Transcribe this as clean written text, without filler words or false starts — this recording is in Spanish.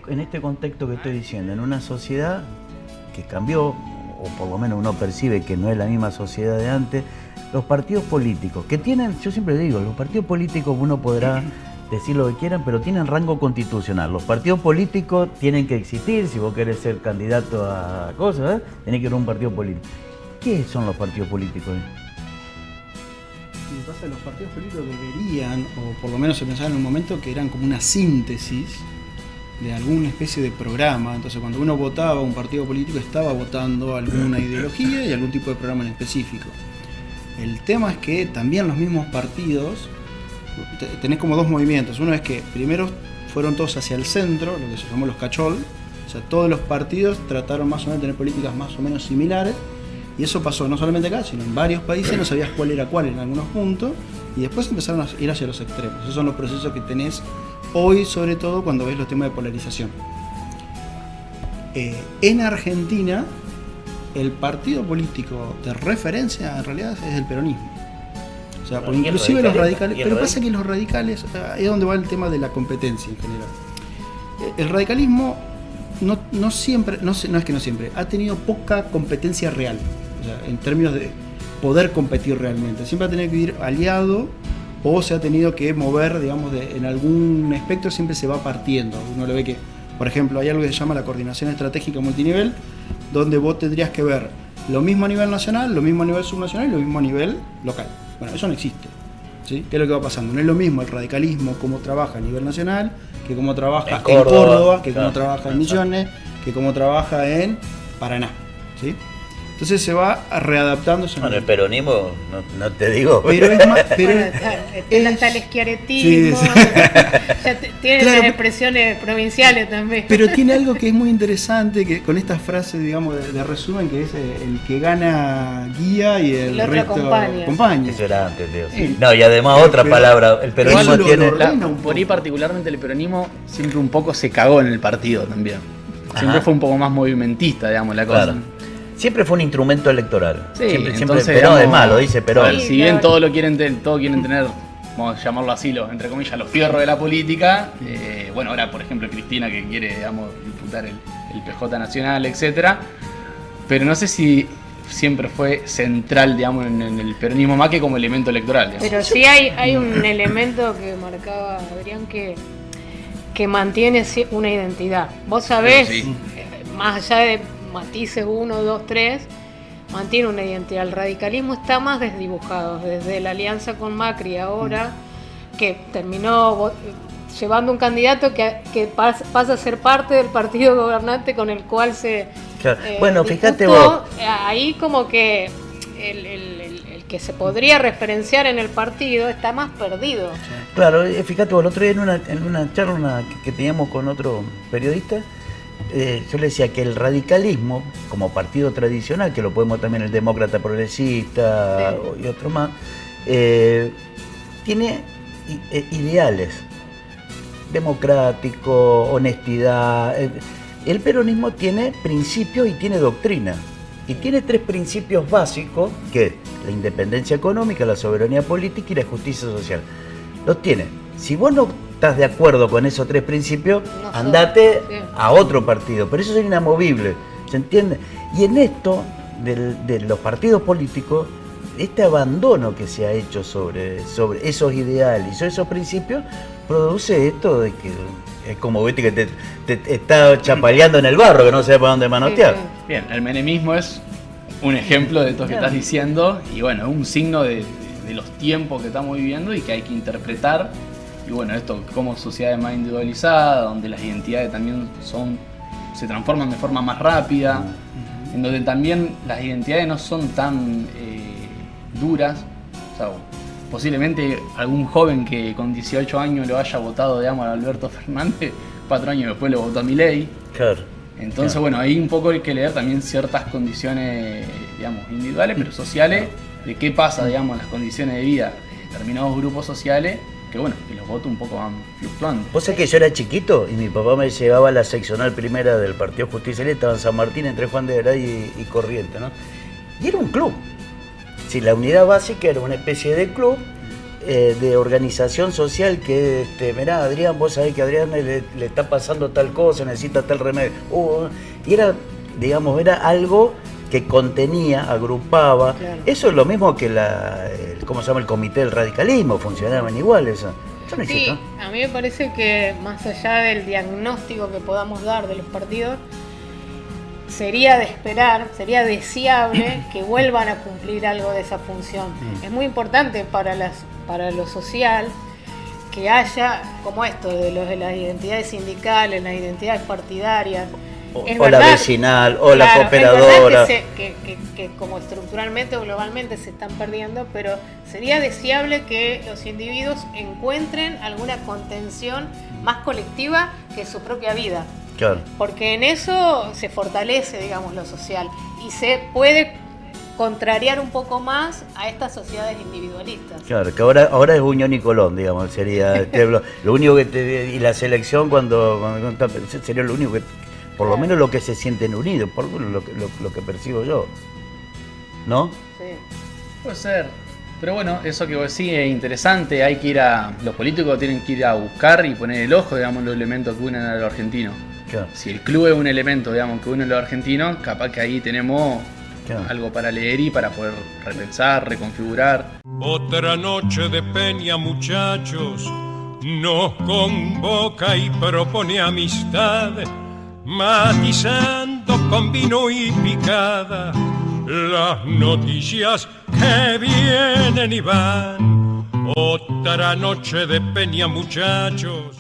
este contexto que estoy diciendo, en una sociedad que cambió, o por lo menos uno percibe que no es la misma sociedad de antes, los partidos políticos, que tienen, yo siempre digo, los partidos políticos uno podrá decir lo que quieran, pero tienen rango constitucional. Los partidos políticos tienen que existir, si vos querés ser candidato a cosas, tenés que ir a un partido político. ¿Qué son los partidos políticos? Lo que pasa es que los partidos políticos deberían, o por lo menos se pensaba en un momento, que eran como una síntesis de alguna especie de programa. Entonces cuando uno votaba un partido político estaba votando alguna ideología y algún tipo de programa en específico. El tema es que también los mismos partidos, tenés como dos movimientos. Uno es que primero fueron todos hacia el centro, lo que se llamó los cachol. O sea, todos los partidos trataron más o menos de tener políticas más o menos similares. Y eso pasó no solamente acá, sino en varios países, no sabías cuál era cuál en algunos puntos, y después empezaron a ir hacia los extremos. Esos son los procesos que tenés hoy, sobre todo cuando ves los temas de polarización. En Argentina, el partido político de referencia en realidad es el peronismo. O sea, porque inclusive los radicales, pero pasa que los radicales, es donde va el tema de la competencia en general. El radicalismo no siempre, no es que no siempre, ha tenido poca competencia real. O sea, en términos de poder competir realmente. Siempre ha tenido que ir aliado o se ha tenido que mover, digamos, en algún espectro siempre se va partiendo. Uno le ve que, por ejemplo, hay algo que se llama la coordinación estratégica multinivel, donde vos tendrías que ver lo mismo a nivel nacional, lo mismo a nivel subnacional y lo mismo a nivel local. Bueno, eso no existe. ¿Sí? ¿Qué es lo que va pasando? No es lo mismo el radicalismo como trabaja a nivel nacional, que como trabaja en Córdoba, que como trabaja en Misiones, que como trabaja en Paraná. ¿Sí? Entonces se va readaptando. Bueno, el peronismo, no te digo. Pero es más. Pero está el eschiaretismo, sí. Tiene las expresiones provinciales también. Pero tiene algo que es muy interesante, que con esta frase, digamos, de resumen, que es el que gana guía y el resto acompaña. Eso era antes, Leo. Sí. No, y además otra palabra, el peronismo tiene. Por ahí particularmente el peronismo siempre un poco se cagó en el partido también. Siempre fue un poco más movimentista, digamos, la cosa. Claro. Siempre fue un instrumento electoral. Sí, siempre, entonces, pero además lo dice Perón. Si bien todos quieren tener, vamos a llamarlo así, entre comillas, los fierros de la política, bueno, ahora por ejemplo Cristina que quiere, digamos, disputar el PJ nacional, etcétera, pero no sé si siempre fue central, digamos, en el peronismo más que como elemento electoral, digamos. Pero sí hay un elemento que marcaba Adrián que mantiene una identidad. Vos sabés, más allá de matices 1, 2, 3, mantiene una identidad. El radicalismo está más desdibujado, desde la alianza con Macri ahora, que terminó llevando un candidato que pasa a ser parte del partido gobernante con el cual se bueno, fíjate vos. Ahí como que el que se podría referenciar en el partido está más perdido. Claro, fíjate vos, el otro día en una charla que teníamos con otro periodista, yo le decía que el radicalismo, como partido tradicional, que lo podemos también el demócrata progresista y otro más, tiene ideales, democrático, honestidad. El peronismo tiene principios y tiene doctrina. Y tiene 3 principios básicos, que es la independencia económica, la soberanía política y la justicia social. Los tiene. Si vos no estás de acuerdo con esos 3 principios, andate a otro partido. Pero eso es inamovible, ¿se entiende? Y en esto, de los partidos políticos, este abandono que se ha hecho sobre esos ideales y sobre esos principios, produce esto de que es como viste que te está chapaleando en el barro, que no sabes para dónde manotear. Bien, el menemismo es un ejemplo de esto que estás diciendo, y bueno, es un signo de los tiempos que estamos viviendo y que hay que interpretar. Y bueno, esto como sociedades más individualizadas, donde las identidades también se transforman de forma más rápida, en donde también las identidades no son tan duras. O sea, posiblemente algún joven que con 18 años lo haya votado, digamos, a Alberto Fernández, 4 años después lo votó a Milei. Claro. Entonces, bueno, ahí un poco hay que leer también ciertas condiciones, digamos, individuales, pero sociales, de qué pasa, digamos, en las condiciones de vida de determinados grupos sociales, que bueno, que los votos un poco van fluctuando. Vos sabés que yo era chiquito y mi papá me llevaba a la seccional primera del Partido Justicialista, estaba en San Martín, entre Juan de Garay y Corrientes, ¿no? Y era un club. Sí, la unidad básica era una especie de club de organización social que, mirá, Adrián, vos sabés que a Adrián le está pasando tal cosa, necesita tal remedio. Y era, digamos, era algo que contenía, agrupaba. Claro. Eso es lo mismo que ¿cómo se llama? El comité del radicalismo, funcionaban igual eso. Yo no Sí, a mí me parece que más allá del diagnóstico que podamos dar de los partidos, sería de esperar, sería deseable que vuelvan a cumplir algo de esa función. Es muy importante para lo social que haya, como esto, de las identidades sindicales, las identidades partidarias. O la vecinal, o la cooperadora. Es verdad que como estructuralmente o globalmente se están perdiendo, pero sería deseable que los individuos encuentren alguna contención más colectiva que su propia vida. Claro. Porque en eso se fortalece, digamos, lo social y se puede contrariar un poco más a estas sociedades individualistas. Claro, que ahora es Unión y Colón, digamos, sería lo único que y la selección cuando sería lo único que, por lo menos lo que se sienten unidos, por lo que percibo yo, ¿no? Sí. Puede ser. Pero bueno, eso que vos decís es interesante, los políticos tienen que ir a buscar y poner el ojo, digamos, los elementos que unen a los argentinos. Claro. Si el club es un elemento, digamos, que une a los argentinos, capaz que ahí tenemos algo para leer y para poder repensar, reconfigurar. Otra noche de peña, muchachos, nos convoca y propone amistad, matizando con vino y picada las noticias que vienen y van. Otra noche de peña, muchachos.